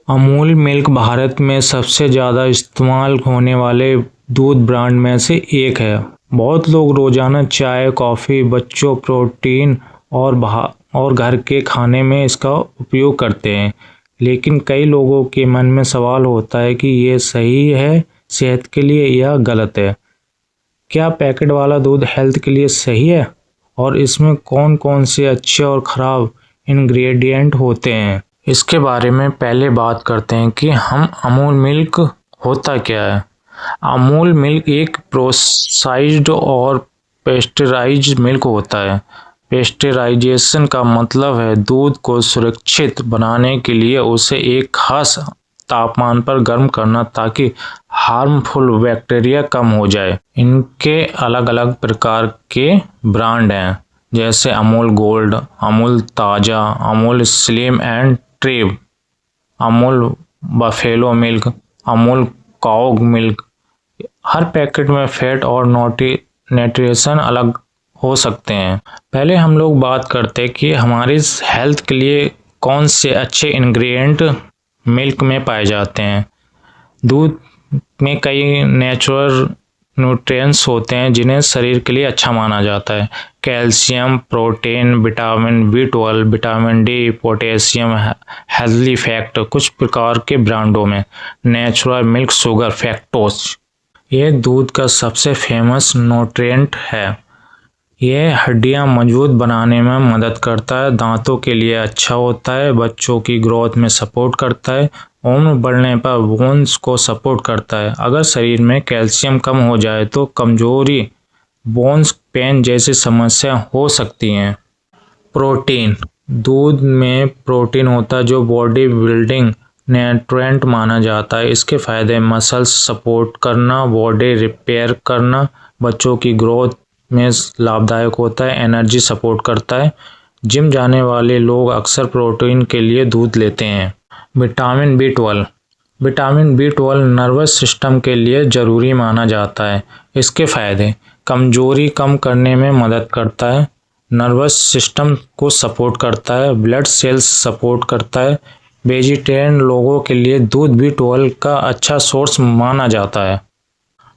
Amul milk Bharat में सबसे ज़्यादा इस्तेमाल होने वाले दूध ब्रांड में से एक है। बहुत लोग रोज़ाना चाय, कॉफ़ी, बच्चों, प्रोटीन और घर के खाने में इसका उपयोग करते हैं। लेकिन कई लोगों के मन में सवाल होता है कि ये सही है सेहत के लिए या गलत है। क्या पैकेट वाला दूध हेल्थ के लिए सही है? और इसमें कौन कौन से अच्छे और ख़राब इंग्रेडिएंट होते हैं, इसके बारे में पहले बात करते हैं कि अमूल मिल्क होता क्या है। अमूल मिल्क एक प्रोसेस्ड और पेस्चराइज्ड मिल्क होता है। पेस्चराइजेशन का मतलब है दूध को सुरक्षित बनाने के लिए उसे एक खास तापमान पर गर्म करना ताकि हार्मफुल बैक्टीरिया कम हो जाए। इनके अलग अलग प्रकार के ब्रांड हैं, जैसे अमूल गोल्ड, अमूल ताज़ा, Amul slim and trim, Amul buffalo milk, Amul cow milk. Her packet में फैट और न्यूट्रिशन अलग हो सकते हैं। पहले हम लोग बात करते हैं कि हमारी हेल्थ के लिए कौन से अच्छे इंग्रेडिएंट मिल्क में पाए जाते हैं। दूध में कई नेचुरल न्यूट्रिएंट्स होते हैं जिन्हें शरीर के लिए अच्छा माना जाता है। Calcium, protein, vitamin B12, vitamin D, potassium, healthy fact. कुछ प्रकार के ब्रांडों में नेचुरल मिल्क शुगर, फैक्टोज, ये दूध का सबसे फेमस न्यूट्रिएंट है। यह हड्डियां मजबूत बनाने में मदद करता है, दांतों के लिए अच्छा होता है, बच्चों की ग्रोथ में सपोर्ट करता है, उम्र बढ़ने पर बोन्स को सपोर्ट करता है। अगर शरीर में कैल्शियम कम हो जाए तो कमजोरी, बोन्स पेन जैसी समस्या हो सकती हैं। प्रोटीन, दूध में प्रोटीन होता है जो बॉडी बिल्डिंग न्यूट्रिएंट माना जाता है। इसके फायदे मसल्स सपोर्ट करना, बॉडी रिपेयर करना, बच्चों की ग्रोथ में लाभदायक होता है, एनर्जी सपोर्ट करता है। जिम जाने वाले लोग अक्सर प्रोटीन के लिए दूध लेते हैं। Vitamin B12, vitamin B12 nervous system के लिए ज़रूरी माना जाता है। इसके फायदे कमजोरी कम करने में मदद करता है, नर्वस सिस्टम को सपोर्ट करता है, ब्लड सेल्स सपोर्ट करता है। वेजिटेरियन लोगों के लिए दूध B12 का अच्छा सोर्स माना जाता है।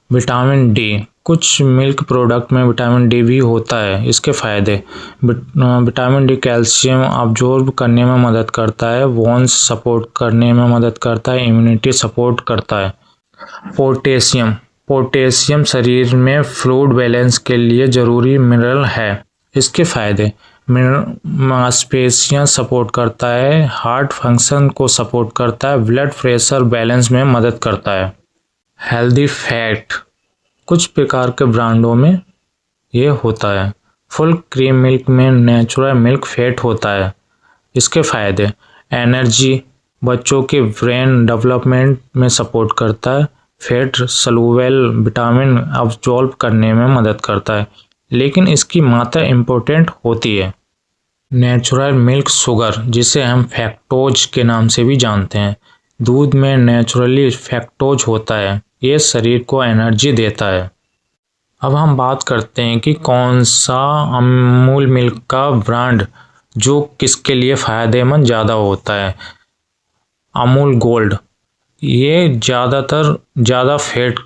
विटामिन डी, कुछ मिल्क प्रोडक्ट में विटामिन डी भी होता है। इसके फायदे विटामिन डी कैल्शियम अब्जॉर्ब करने में मदद करता है, बोन्स सपोर्ट करने में मदद करता है, इम्यूनिटी सपोर्ट करता है। पोटेशियम, पोटेशियम शरीर में फ्लूइड बैलेंस के लिए ज़रूरी मिनरल है। इसके फायदे मांसपेशियां सपोर्ट करता है, हार्ट फंक्शन को सपोर्ट करता है, ब्लड प्रेशर बैलेंस में मदद करता है। हेल्दी फैट, कुछ प्रकार के ब्रांडों में ये होता है। फुल क्रीम मिल्क में नेचुरल मिल्क फैट होता है। इसके फायदे एनर्जी, बच्चों के ब्रेन डेवलपमेंट में सपोर्ट करता है, फैट सलूबल विटामिन अब्जॉर्ब करने में मदद करता है, लेकिन इसकी मात्रा इम्पोर्टेंट होती है। नेचुरल मिल्क शुगर, जिसे हम फैक्टोज के नाम से भी जानते हैं, दूध में नेचुरली फैक्टोज होता है, ये शरीर को एनर्जी देता है। अब हम बात करते हैं कि कौन सा अमूल मिल्क का ब्रांड जो किसके लिए फ़ायदेमंद ज़्यादा होता है। अमूल गोल्ड, ये ज़्यादा फैट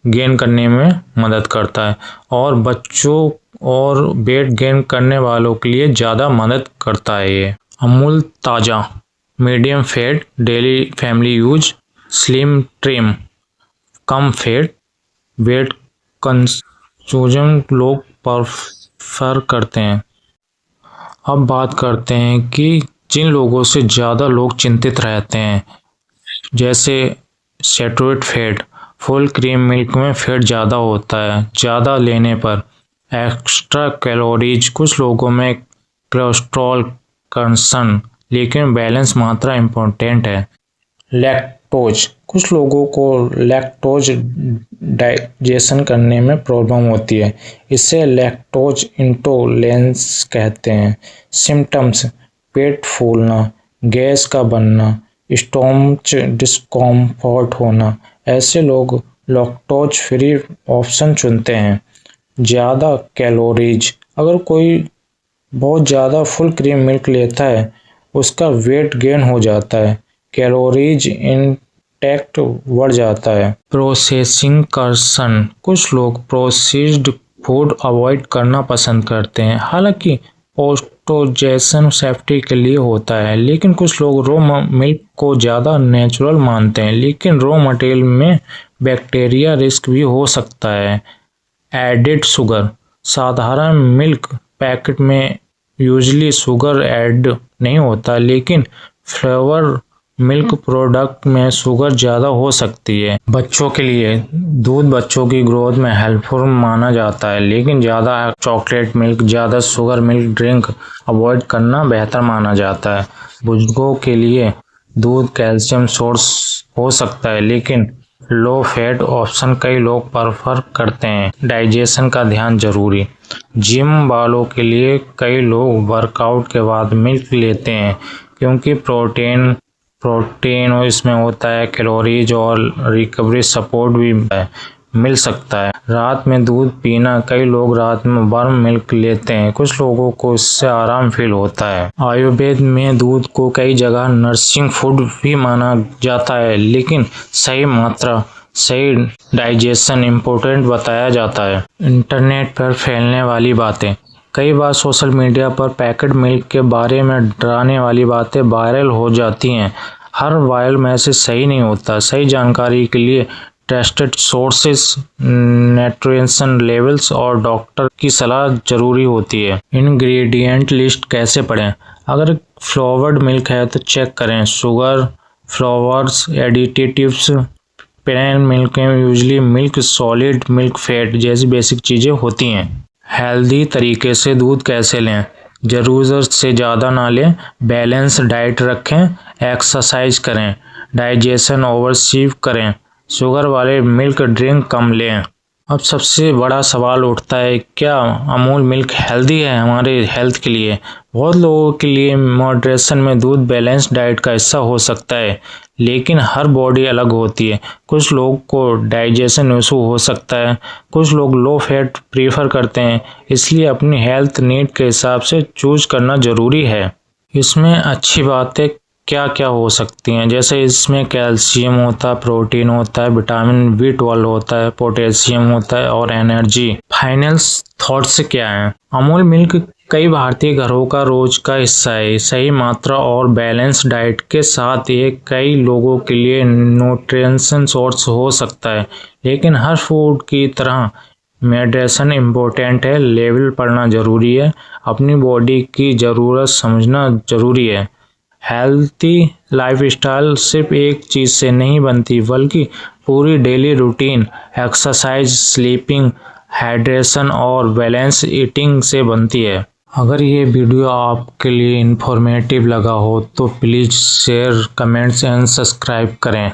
गेन करने में मदद करता है और बच्चों और वेट गेन करने वालों के लिए ज़्यादा मदद करता है। ये Amul Taaza, medium fat, daily family use, slim trim, कम फैट, वेट कंफ्यूजन लोग प्रेफर करते हैं। अब बात करते हैं कि जिन लोगों से ज़्यादा लोग चिंतित रहते हैं, जैसे saturated fat, full cream milk में फैट ज़्यादा होता है, ज़्यादा लेने पर एक्स्ट्रा कैलोरीज, कुछ लोगों में कोलेस्ट्रॉल कंसर्न, लेकिन बैलेंस मात्रा इम्पोर्टेंट है। लैक्टोज, कुछ लोगों को लैक्टोज डाइजेशन करने में प्रॉब्लम होती है, इसे लैक्टोज इंटॉलरेंस कहते हैं। सिम्टम्स, पेट फूलना, गैस का बनना, स्टमच डिस्कम्फर्ट होना, ऐसे लोग लैक्टोज फ्री ऑप्शन चुनते हैं। ज़्यादा कैलोरीज, अगर कोई बहुत ज़्यादा फुल क्रीम मिल्क लेता है उसका वेट गेन हो जाता है, कैलोरीज इंटेक्ट बढ़ जाता है। प्रोसेसिंग कर्सन, कुछ लोग प्रोसेस्ड फूड अवॉइड करना पसंद करते हैं, हालांकि पोस्टोजेशन सेफ्टी के लिए होता है, लेकिन कुछ लोग रो मिल्क को ज़्यादा नेचुरल मानते हैं, लेकिन रो मटेरियल में बैक्टीरिया रिस्क भी हो सकता है। एडेड शुगर, साधारण मिल्क पैकेट में यूजली शुगर ऐड नहीं होता, लेकिन फ्लेवर मिल्क प्रोडक्ट में शुगर ज़्यादा हो सकती है। बच्चों के लिए दूध बच्चों की ग्रोथ में हेल्पफुल माना जाता है, लेकिन ज़्यादा चॉकलेट मिल्क, ज़्यादा शुगर मिल्क ड्रिंक अवॉइड करना बेहतर माना जाता है। बुजुर्गों के लिए दूध कैल्शियम सोर्स हो सकता है, लेकिन लो फैट ऑप्शन कई लोग प्रेफर करते हैं। डाइजेशन का ध्यान जरूरी, जिम वालों के लिए कई लोग वर्कआउट के बाद मिल्क लेते हैं, क्योंकि प्रोटीन और इसमें होता है, कैलोरीज और रिकवरी सपोर्ट भी मिल सकता है। रात में दूध पीना, कई लोग रात में वार्म मिल्क लेते हैं, कुछ लोगों को इससे आराम फील होता है। आयुर्वेद में दूध को कई जगह नर्सिंग फूड भी माना जाता है, लेकिन सही मात्रा, सही डाइजेशन इम्पोर्टेंट बताया जाता है। इंटरनेट पर फैलने वाली बातें, कई बार सोशल मीडिया पर पैकेट मिल्क के बारे में डराने वाली बातें वायरल हो जाती हैं। हर वायरल मैसेज सही नहीं होता। सही जानकारी के लिए ट्रस्टेड सोर्सेस, न्यूट्रिशन लेवल्स और डॉक्टर की सलाह जरूरी होती है। इंग्रेडिएंट लिस्ट कैसे पढ़ें, अगर फ्लेवर्ड मिल्क है तो चेक करें sugar, flavours, additives. Plain milk में usually milk solid, milk fat जैसी बेसिक चीजें होती हैं। हेल्दी तरीके से दूध कैसे लें, ज़रूरत से ज़्यादा ना लें, बैलेंस डाइट रखें, एक्सरसाइज करें, डाइजेशन ओवरसीव करें, शुगर वाले मिल्क ड्रिंक कम लें। अब सबसे बड़ा सवाल उठता है, क्या अमूल मिल्क हेल्दी है हमारे हेल्थ के लिए? बहुत लोगों के लिए मॉडरेशन में दूध बैलेंस डाइट का हिस्सा हो सकता है, लेकिन हर बॉडी अलग होती है। कुछ लोग को डाइजेशन इशू हो सकता है, कुछ लोग लो फैट प्रीफर करते हैं, इसलिए अपनी हेल्थ नीड के हिसाब से चूज करना ज़रूरी है। इसमें अच्छी बातें क्या क्या हो सकती हैं, जैसे इसमें कैल्शियम होता है, प्रोटीन होता है, विटामिन B12 होता है, पोटेशियम होता है और एनर्जी। फाइनल थॉट्स क्या हैं? अमूल मिल्क कई भारतीय घरों का रोज का हिस्सा है। सही मात्रा और बैलेंस डाइट के साथ ये कई लोगों के लिए न्यूट्रिशन सोर्स हो सकता है, लेकिन हर फूड की तरह मेडिसिन इम्पोर्टेंट है। लेवल पढ़ना जरूरी है, अपनी बॉडी की ज़रूरत समझना जरूरी है। हेल्थी लाइफस्टाइल सिर्फ एक चीज़ से नहीं बनती, बल्कि पूरी daily routine, exercise, sleeping, hydration और बैलेंस ईटिंग से बनती है। अगर ये वीडियो आपके लिए इंफॉर्मेटिव लगा हो तो please share, comments and subscribe करें।